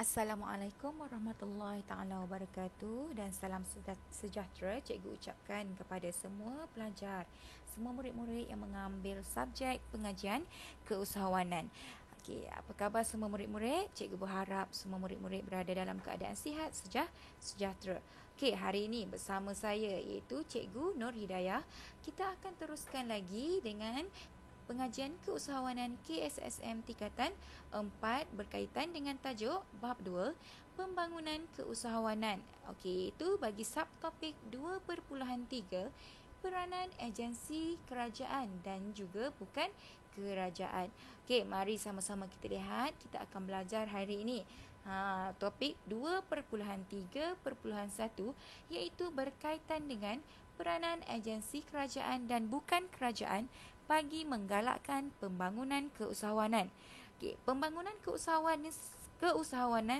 Assalamualaikum warahmatullahi taala wabarakatuh dan salam sejahtera cikgu ucapkan kepada semua pelajar, semua murid-murid yang mengambil subjek pengajian keusahawanan. Okey, apa khabar semua murid-murid? Cikgu berharap semua murid-murid berada dalam keadaan sihat, sejahtera. Okey, hari ini bersama saya iaitu Cikgu Nur Hidayah. Kita akan teruskan lagi dengan pengajian keusahawanan KSSM tingkatan 4 berkaitan dengan tajuk bab 2 pembangunan keusahawanan. Okey, itu bagi subtopik 2.3 peranan agensi kerajaan dan juga bukan kerajaan. Okey, mari sama-sama kita lihat kita akan belajar hari ini. Topik 2.3.1 iaitu berkaitan dengan peranan agensi kerajaan dan bukan kerajaan bagi menggalakkan pembangunan keusahawanan. Okay, pembangunan keusahawanan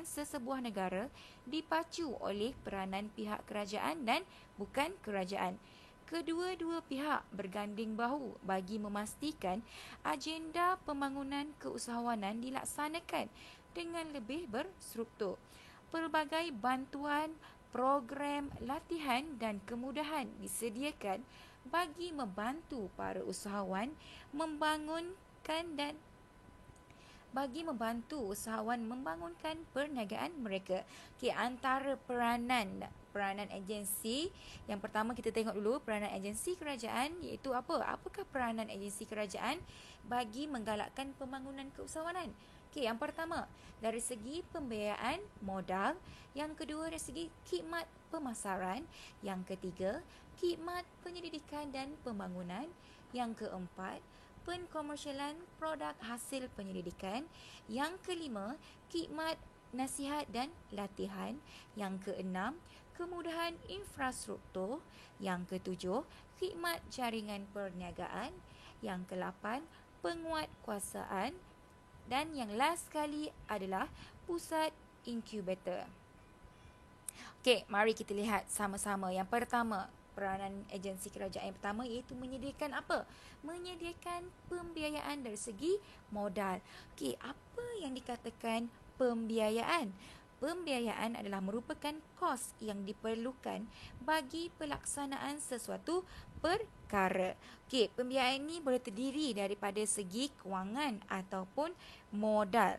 sesebuah negara dipacu oleh peranan pihak kerajaan dan bukan kerajaan. Kedua-dua pihak berganding bahu bagi memastikan agenda pembangunan keusahawanan dilaksanakan dengan lebih berstruktur. Pelbagai bantuan, program, latihan dan kemudahan disediakan bagi membantu para usahawan membangunkan perniagaan mereka. Okey, antara peranan agensi, yang pertama kita tengok dulu peranan agensi kerajaan iaitu apa? Apakah peranan agensi kerajaan bagi menggalakkan pembangunan keusahawanan? Okey, yang pertama dari segi pembiayaan modal, yang kedua dari segi khidmat pemasaran, yang ketiga khidmat penyelidikan dan pembangunan, yang keempat penkomersialan produk hasil penyelidikan, yang kelima khidmat nasihat dan latihan, yang keenam kemudahan infrastruktur, yang ketujuh khidmat jaringan perniagaan, yang kelapan penguatkuasaan, dan yang last sekali adalah pusat inkubator. Okey, mari kita lihat sama-sama. Yang pertama, peranan agensi kerajaan yang pertama iaitu menyediakan apa? Menyediakan pembiayaan dari segi modal. Okey, apa yang dikatakan pembiayaan? Pembiayaan adalah merupakan kos yang diperlukan bagi pelaksanaan sesuatu perkara. Okey, pembiayaan ini boleh terdiri daripada segi kewangan ataupun modal.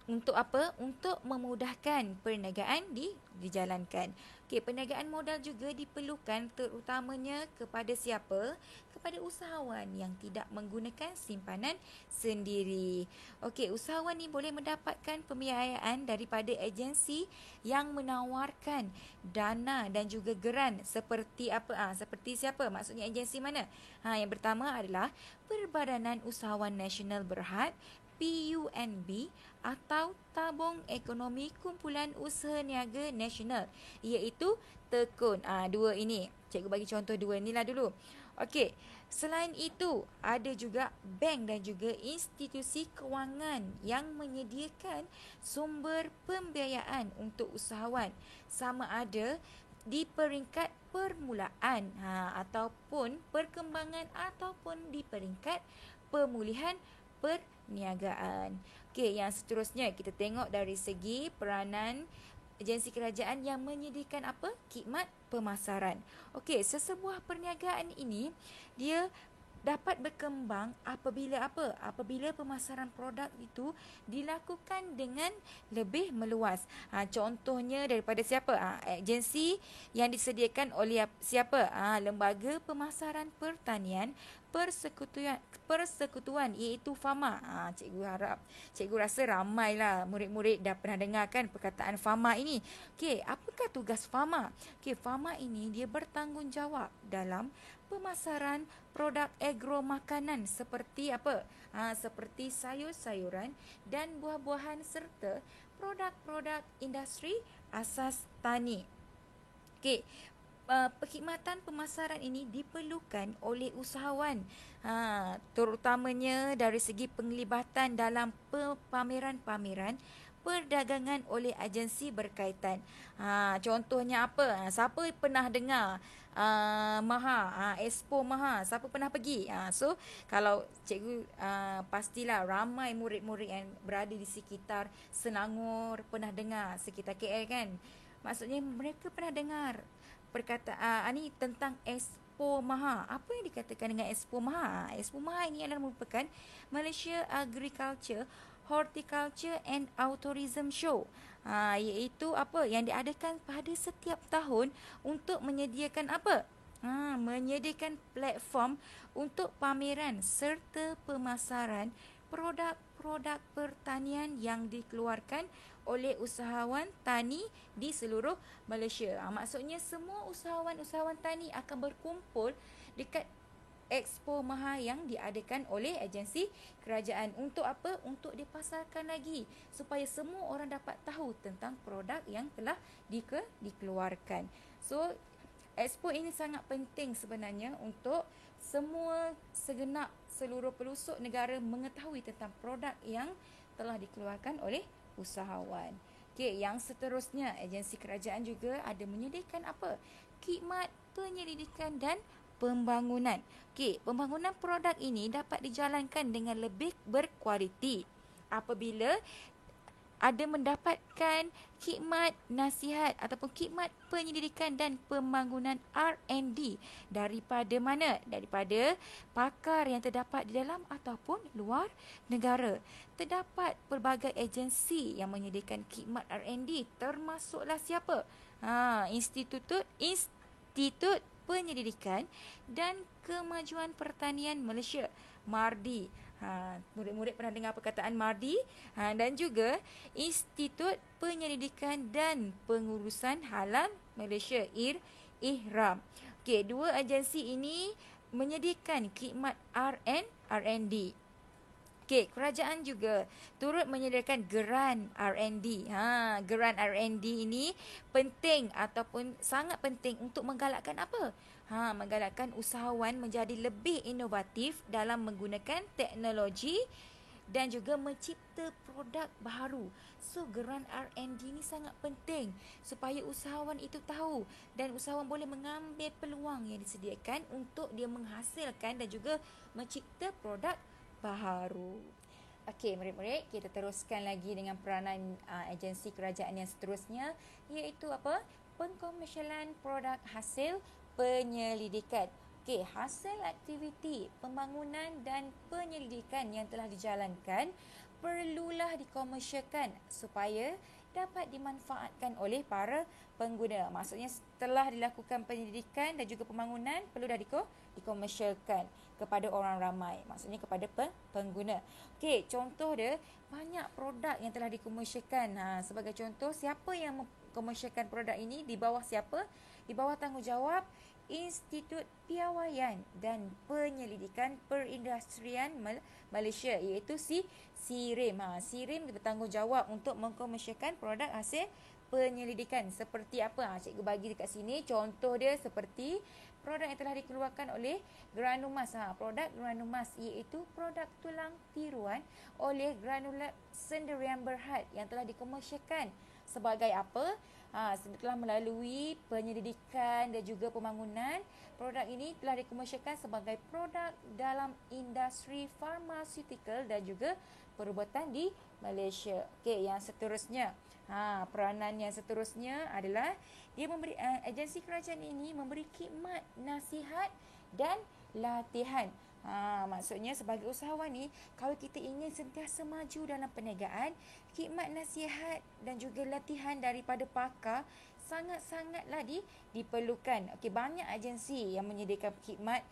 Untuk apa? Untuk memudahkan perniagaan dijalankan. Okey, perniagaan modal juga diperlukan terutamanya kepada siapa? Kepada usahawan yang tidak menggunakan simpanan sendiri. Okey, usahawan ni boleh mendapatkan pembiayaan daripada agensi yang menawarkan dana dan juga geran seperti apa? Seperti siapa? Maksudnya agensi mana? Yang pertama adalah Perbadanan Usahawan Nasional Berhad, PUNB, atau Tabung Ekonomi Kumpulan Usaha Niaga Nasional, iaitu TEKUN. Dua ini. Cikgu bagi contoh dua inilah dulu. Okey, selain itu ada juga bank dan juga institusi kewangan yang menyediakan sumber pembiayaan untuk usahawan, sama ada di peringkat permulaan ataupun perkembangan ataupun di peringkat pemulihan perniagaan. Okey, yang seterusnya kita tengok dari segi peranan agensi kerajaan yang menyediakan apa? Khidmat pemasaran. Okey, sesebuah perniagaan ini dia dapat berkembang apabila apa? Apabila pemasaran produk itu dilakukan dengan lebih meluas. Contohnya daripada siapa? Agensi yang disediakan oleh siapa? Lembaga Pemasaran Pertanian Persekutuan iaitu FAMA. Cikgu rasa ramailah murid-murid dah pernah dengarkan perkataan FAMA ini. Okey, apakah tugas FAMA? Okey, FAMA ini dia bertanggungjawab dalam pemasaran produk agro makanan seperti apa? Seperti sayur-sayuran dan buah-buahan serta produk-produk industri asas tani. Okey, perkhidmatan pemasaran ini diperlukan oleh usahawan, terutamanya dari segi penglibatan dalam pameran-pameran perdagangan oleh agensi berkaitan. Contohnya apa? Siapa pernah dengar Maha, Expo Maha. Siapa pernah pergi? So kalau cikgu pastilah ramai murid-murid yang berada di sekitar Selangor pernah dengar, sekitar KL kan. Maksudnya mereka pernah dengar perkataan ni tentang Expo Maha. Apa yang dikatakan dengan Expo Maha? Expo Maha ini adalah merupakan Malaysia Agriculture, Horticulture and Tourism Show. Iaitu apa yang diadakan pada setiap tahun untuk menyediakan apa? Menyediakan platform untuk pameran serta pemasaran produk-produk pertanian yang dikeluarkan oleh usahawan tani di seluruh Malaysia. Maksudnya semua usahawan-usahawan tani akan berkumpul dekat Expo Maha yang diadakan oleh agensi kerajaan. Untuk apa? Untuk dipasarkan lagi supaya semua orang dapat tahu tentang produk yang telah dikeluarkan. So, Expo ini sangat penting sebenarnya untuk semua segenap seluruh pelosok negara mengetahui tentang produk yang telah dikeluarkan oleh usahawan. Okey, yang seterusnya, agensi kerajaan juga ada menyediakan apa? Khidmat penyelidikan dan pembangunan. Okey, pembangunan produk ini dapat dijalankan dengan lebih berkualiti apabila ada mendapatkan khidmat nasihat ataupun khidmat penyelidikan dan pembangunan R&D daripada mana? Daripada pakar yang terdapat di dalam ataupun luar negara. Terdapat pelbagai agensi yang menyediakan khidmat R&D, termasuklah siapa? Institut Penyelidikan dan Kemajuan Pertanian Malaysia, MARDI. Murid-murid pernah dengar perkataan MARDI. Dan juga Institut Penyelidikan dan Pengurusan Halal Malaysia, IHRAM. Okey, dua agensi ini menyediakan khidmat R&D. Okey, kerajaan juga turut menyediakan geran R&D. Geran R&D ini penting ataupun sangat penting untuk menggalakkan apa? Menggalakkan usahawan menjadi lebih inovatif dalam menggunakan teknologi dan juga mencipta produk baru. So, geran R&D ini sangat penting supaya usahawan itu tahu dan usahawan boleh mengambil peluang yang disediakan untuk dia menghasilkan dan juga mencipta produk baharu. Okey, murid-murid, kita teruskan lagi dengan peranan agensi kerajaan yang seterusnya, iaitu apa? Pengkomersialan produk hasil penyelidikan. Okey, hasil aktiviti pembangunan dan penyelidikan yang telah dijalankan perlulah dikomersialkan supaya dapat dimanfaatkan oleh para pengguna. Maksudnya setelah dilakukan penyelidikan dan juga pembangunan perlu dah dikomersialkan kepada orang ramai. Maksudnya kepada pengguna. Okey, contoh dia banyak produk yang telah dikomersialkan. Sebagai contoh, siapa yang mengkomersialkan produk ini? Di bawah siapa? Di bawah tanggungjawab Institut Piawaian dan Penyelidikan Perindustrian Malaysia, iaitu SIRIM. SIRIM bertanggungjawab untuk mengkomersialkan produk hasil penyelidikan. Seperti apa? Cikgu bagi dekat sini. Contoh dia seperti produk yang telah dikeluarkan oleh Granumas. Produk Granumas iaitu produk tulang tiruan oleh Granulat Sendirian Berhad yang telah dikomersialkan sebagai apa? Setelah melalui penyelidikan dan juga pembangunan, produk ini telah dikomersialkan sebagai produk dalam industri farmaseutical dan juga perubatan di Malaysia. Okey, yang seterusnya, peranan yang seterusnya adalah dia memberi agensi kerajaan ini memberi khidmat nasihat dan latihan. Maksudnya sebagai usahawan ni, kalau kita ingin sentiasa maju dalam perniagaan, khidmat nasihat dan juga latihan daripada pakar sangat-sangatlah diperlukan. Okey, banyak agensi yang menyediakan khidmat,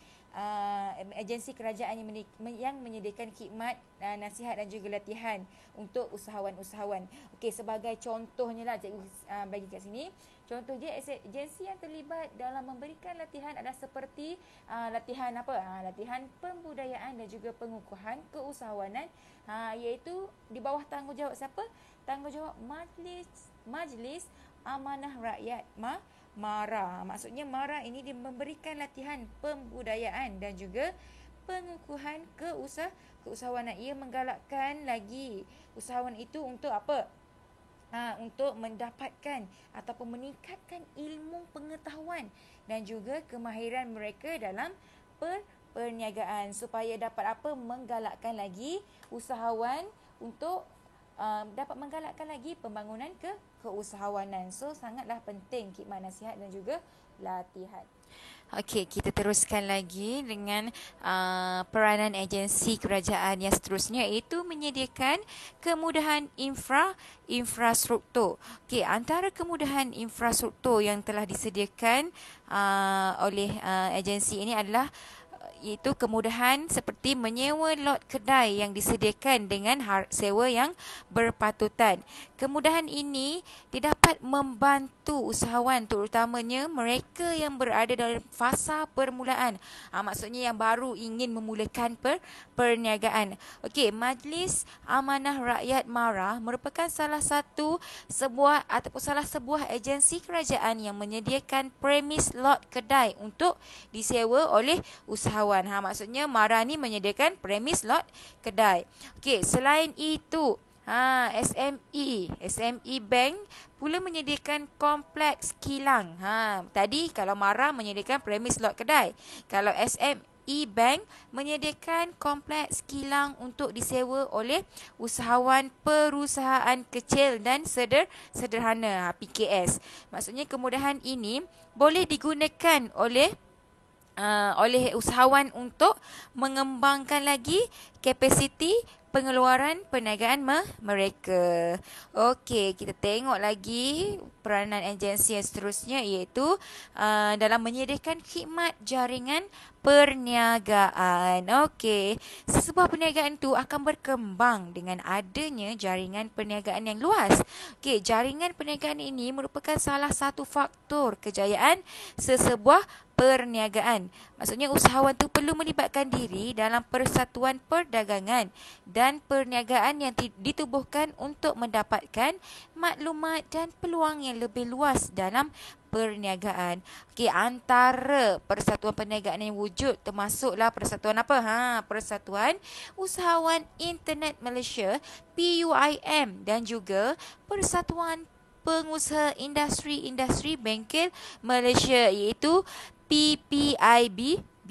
agensi kerajaan yang menyediakan khidmat nasihat dan juga latihan untuk usahawan-usahawan. Okey, sebagai contohnya lah cikgu bagi kat sini. Contoh dia, agensi yang terlibat dalam memberikan latihan adalah seperti latihan apa? Latihan pembudayaan dan juga pengukuhan keusahawanan, iaitu di bawah tanggungjawab siapa? Tanggungjawab Majlis Amanah Rakyat, MARA. Maksudnya MARA ini dia memberikan latihan pembudayaan dan juga pengukuhan keusahawanan. Ia menggalakkan lagi usahawan itu untuk apa? untuk mendapatkan ataupun meningkatkan ilmu pengetahuan dan juga kemahiran mereka dalam perniagaan supaya dapat menggalakkan lagi usahawan untuk dapat menggalakkan lagi pembangunan keusahawanan. So sangatlah penting khidmat nasihat dan juga latihan. Okey, kita teruskan lagi dengan peranan agensi kerajaan yang seterusnya, iaitu menyediakan kemudahan infrastruktur. Okey, antara kemudahan infrastruktur yang telah disediakan oleh agensi ini adalah iaitu kemudahan seperti menyewa lot kedai yang disediakan dengan sewa yang berpatutan. Kemudahan ini didapat membantu usahawan, terutamanya mereka yang berada dalam fasa permulaan. Maksudnya yang baru ingin memulakan perniagaan. Okey, Majlis Amanah Rakyat MARA merupakan salah sebuah agensi kerajaan yang menyediakan premis lot kedai untuk disewa oleh usahawan. Maksudnya MARA ni menyediakan premis lot kedai. Okey, selain itu SME Bank pula menyediakan kompleks kilang. Tadi kalau MARA menyediakan premis lot kedai, kalau SME Bank menyediakan kompleks kilang untuk disewa oleh usahawan perusahaan kecil dan sederhana, PKS. Maksudnya kemudahan ini boleh digunakan oleh usahawan untuk mengembangkan lagi kapasiti pengeluaran perniagaan mereka. Okey, kita tengok lagi peranan agensi yang seterusnya, iaitu dalam menyediakan khidmat jaringan perniagaan. Okey, sesebuah perniagaan itu akan berkembang dengan adanya jaringan perniagaan yang luas. Okey, jaringan perniagaan ini merupakan salah satu faktor kejayaan sesebuah perniagaan. Maksudnya usahawan tu perlu melibatkan diri dalam persatuan perdagangan dan perniagaan yang ditubuhkan untuk mendapatkan maklumat dan peluang yang lebih luas dalam perniagaan. Okey, antara persatuan perniagaan yang wujud termasuklah persatuan apa? Persatuan Usahawan Internet Malaysia, PUIM, dan juga Persatuan Pengusaha Industri Bengkel Malaysia, iaitu PPIBM.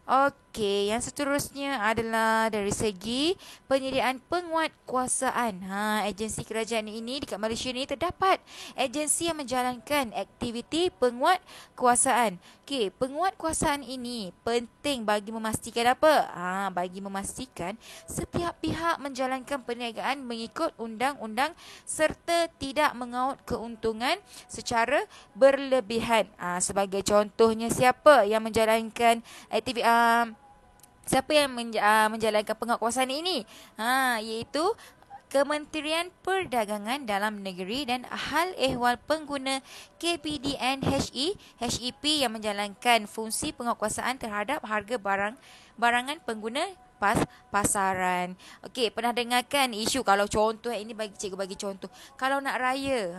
Okey, yang seterusnya adalah dari segi penyediaan penguatkuasaan. Agensi kerajaan ini dekat Malaysia ni terdapat agensi yang menjalankan aktiviti penguatkuasaan. Okey, penguatkuasaan ini penting bagi memastikan apa? Bagi memastikan setiap pihak menjalankan perniagaan mengikut undang-undang serta tidak mengaut keuntungan secara berlebihan. Sebagai contohnya, siapa yang menjalankan menjalankan penguatkuasaan ini? Iaitu Kementerian Perdagangan Dalam Negeri dan Hal Ehwal Pengguna KPDN HEP yang menjalankan fungsi penguatkuasaan terhadap harga barangan pengguna pasaran. Okey, pernah dengarkan isu, kalau contoh ini cikgu bagi contoh. Kalau nak raya,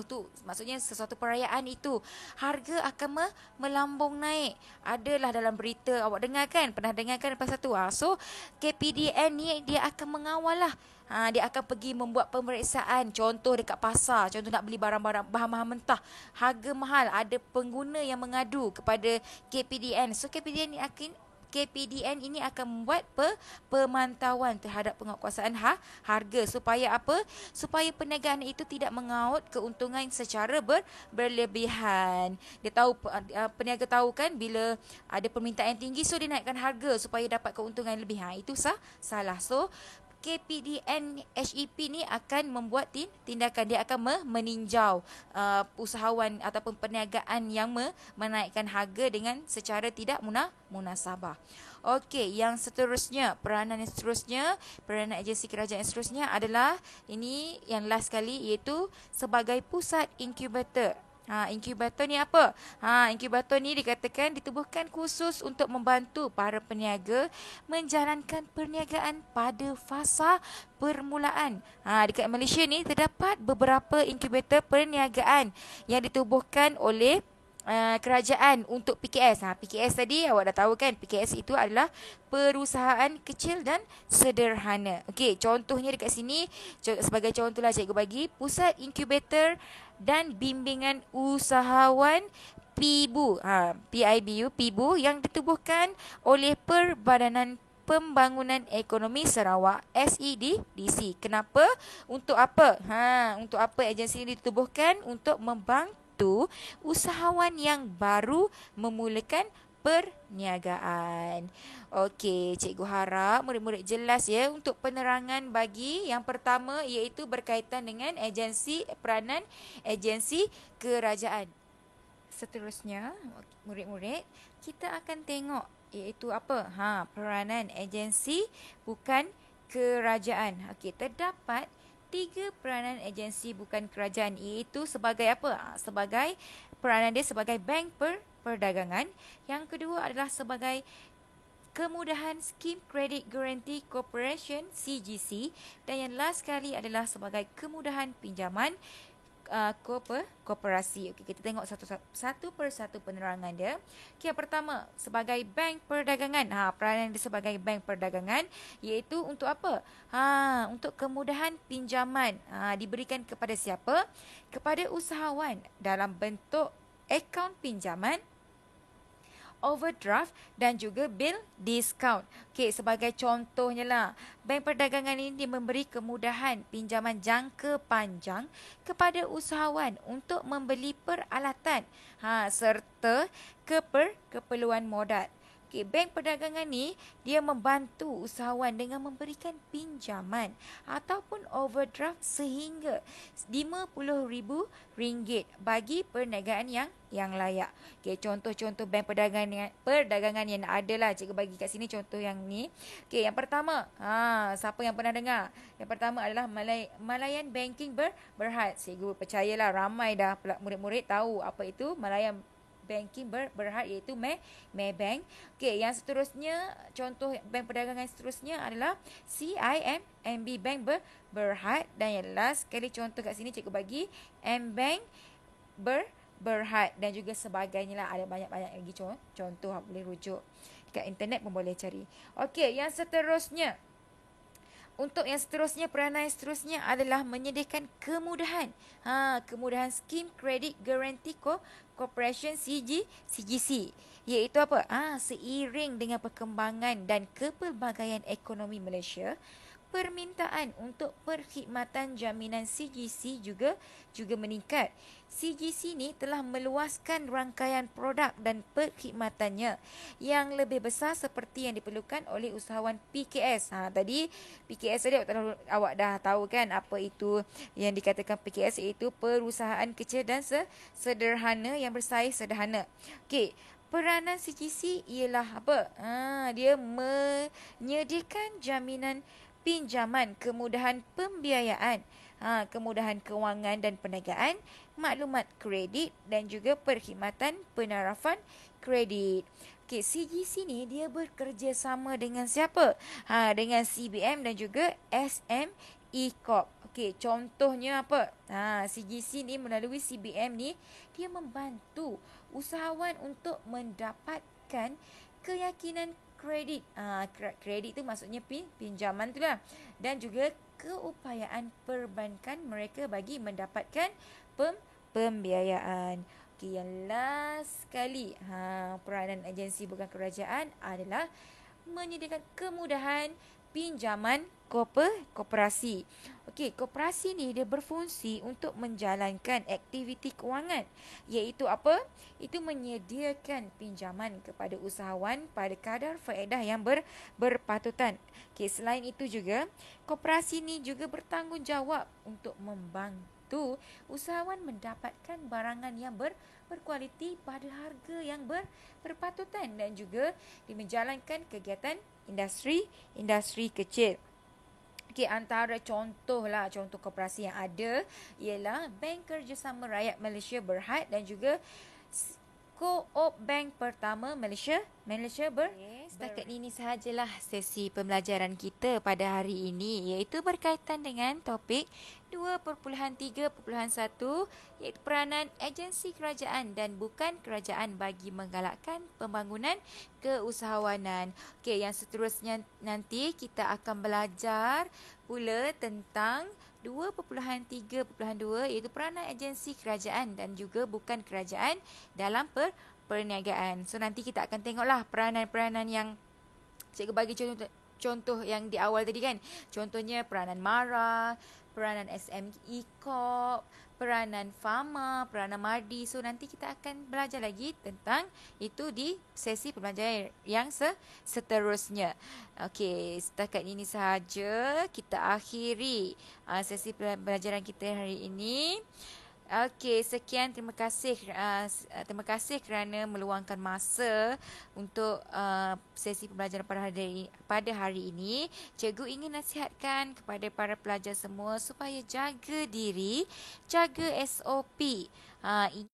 tu maksudnya sesuatu perayaan itu harga akan melambung naik. Adalah dalam berita awak dengarkan, pernah dengarkan pasal tu. So KPDN ni dia akan mengawal lah. Dia akan pergi membuat pemeriksaan. Contoh dekat pasar, contoh nak beli barang-barang bahan-bahan mentah, harga mahal, ada pengguna yang mengadu kepada KPDN. So KPDN ini akan membuat pemantauan terhadap penguatkuasaan harga supaya apa? Supaya perniagaan itu tidak mengaut keuntungan secara berlebihan. Dia tahu, peniaga tahu kan, bila ada permintaan yang tinggi, so dia naikkan harga supaya dapat keuntungan lebih. Itu salah. So KPDN HEP ni akan membuat tindakan. Dia akan meninjau usahawan ataupun perniagaan yang menaikkan harga dengan secara tidak munasabah. Okey, yang seterusnya, peranan agensi kerajaan yang seterusnya adalah ini yang last kali, iaitu sebagai pusat inkubator. Inkubator ni apa? Inkubator ni dikatakan ditubuhkan khusus untuk membantu para peniaga menjalankan perniagaan pada fasa permulaan. Dekat Malaysia ni terdapat beberapa inkubator perniagaan yang ditubuhkan oleh kerajaan untuk PKS. PKS tadi awak dah tahu kan, PKS itu adalah perusahaan kecil dan sederhana. Okey, contohnya dekat sini sebagai contohlah cikgu bagi pusat inkubator dan bimbingan usahawan PIBU, PIBU, PIBU yang ditubuhkan oleh Perbadanan Pembangunan Ekonomi Sarawak SEDDC. Kenapa? Untuk apa? Untuk apa agensi ini ditubuhkan? Untuk membantu usahawan yang baru memulakan perniagaan. Okey, cikgu harap murid-murid jelas ya untuk penerangan bagi yang pertama iaitu berkaitan dengan peranan agensi kerajaan. Seterusnya, murid-murid, kita akan tengok iaitu apa? Peranan agensi bukan kerajaan. Okey, terdapat 3 peranan agensi bukan kerajaan iaitu sebagai apa? Sebagai peranan dia sebagai bank perdagangan. Yang kedua adalah sebagai kemudahan Skim Credit Guarantee Corporation CGC, dan yang last sekali adalah sebagai kemudahan pinjaman koperasi. Okey, kita tengok satu persatu penerangan dia. Okey, yang pertama sebagai bank perdagangan. Peranan dia sebagai bank perdagangan iaitu untuk apa? Untuk kemudahan pinjaman. Diberikan kepada siapa? Kepada usahawan dalam bentuk akaun pinjaman, overdraft dan juga bil discount. Okey, sebagai contohnya lah, bank perdagangan ini memberi kemudahan pinjaman jangka panjang kepada usahawan untuk membeli peralatan serta keperluan modal. Okey, bank perdagangan ni dia membantu usahawan dengan memberikan pinjaman ataupun overdraft sehingga RM50,000 bagi perniagaan yang layak. Okey, contoh-contoh bank perdagangan yang ada lah, cikgu bagi kat sini contoh yang ni. Okey, yang pertama, siapa yang pernah dengar? Yang pertama adalah Malayan Banking Berhad. Cikgu percayalah ramai dah murid-murid tahu apa itu Malayan Banking Berhad iaitu Maybank. Okey, yang seterusnya contoh bank perdagangan seterusnya adalah CIMB Bank Berhad, dan yang last sekali contoh kat sini cikgu bagi M-Bank Berhad dan juga sebagainya lah. Ada banyak-banyak lagi contoh boleh rujuk dekat internet pun boleh cari. Okey, yang seterusnya. Untuk yang seterusnya, peranan yang seterusnya adalah menyediakan kemudahan. Kemudahan Skim Credit Guarantee Corporation CGC. Iaitu apa? Seiring dengan perkembangan dan kepelbagaian ekonomi Malaysia, permintaan untuk perkhidmatan jaminan CGC juga meningkat. CGC ni telah meluaskan rangkaian produk dan perkhidmatannya yang lebih besar seperti yang diperlukan oleh usahawan PKS. Tadi PKS tadi awak dah tahu kan apa itu yang dikatakan PKS, iaitu perusahaan kecil dan sederhana yang bersaing sederhana. Okey, peranan CGC ialah apa? Dia menyediakan jaminan pinjaman, kemudahan pembiayaan, kemudahan kewangan dan perniagaan, maklumat kredit dan juga perkhidmatan penarafan kredit. Okey, CGC ni dia bekerjasama dengan siapa? Dengan CBM dan juga SME Corp. Okey, contohnya apa? CGC ni melalui CBM ni dia membantu usahawan untuk mendapatkan keyakinan kredit. Kredit tu maksudnya pinjaman tu lah. Dan juga keupayaan perbankan mereka bagi mendapatkan pembiayaan. Okey, yang last sekali, peranan agensi bukan kerajaan adalah menyediakan kemudahan pinjaman koperasi. Okey, koperasi ni dia berfungsi untuk menjalankan aktiviti kewangan, iaitu apa? Itu menyediakan pinjaman kepada usahawan pada kadar faedah yang berpatutan. Okey, selain itu juga koperasi ni juga bertanggungjawab untuk membantu usahawan mendapatkan barangan yang berkualiti pada harga yang berpatutan dan juga menjalankan kegiatan industri kecil. Okey, antara contoh koperasi yang ada ialah Bank Kerjasama Rakyat Malaysia Berhad dan juga Co-op Bank Pertama Malaysia Malaysia setakat ini sahajalah sesi pembelajaran kita pada hari ini, iaitu berkaitan dengan topik 2.3.1 iaitu peranan agensi kerajaan dan bukan kerajaan bagi menggalakkan pembangunan keusahawanan. Okey, yang seterusnya nanti kita akan belajar pula tentang 2.3.2 iaitu peranan agensi kerajaan dan juga bukan kerajaan dalam perniagaan. So nanti kita akan tengoklah peranan-peranan yang cikgu bagi contoh yang di awal tadi kan. Contohnya peranan MARA, peranan SME Corp, peranan Pharma, peranan MARDI. So nanti kita akan belajar lagi tentang itu di sesi pembelajaran yang seterusnya. Okey, setakat ini sahaja kita akhiri sesi pembelajaran kita hari ini. Okey, sekian, terima kasih kerana meluangkan masa untuk sesi pembelajaran pada hari ini. Cikgu ingin nasihatkan kepada para pelajar semua supaya jaga diri, jaga SOP.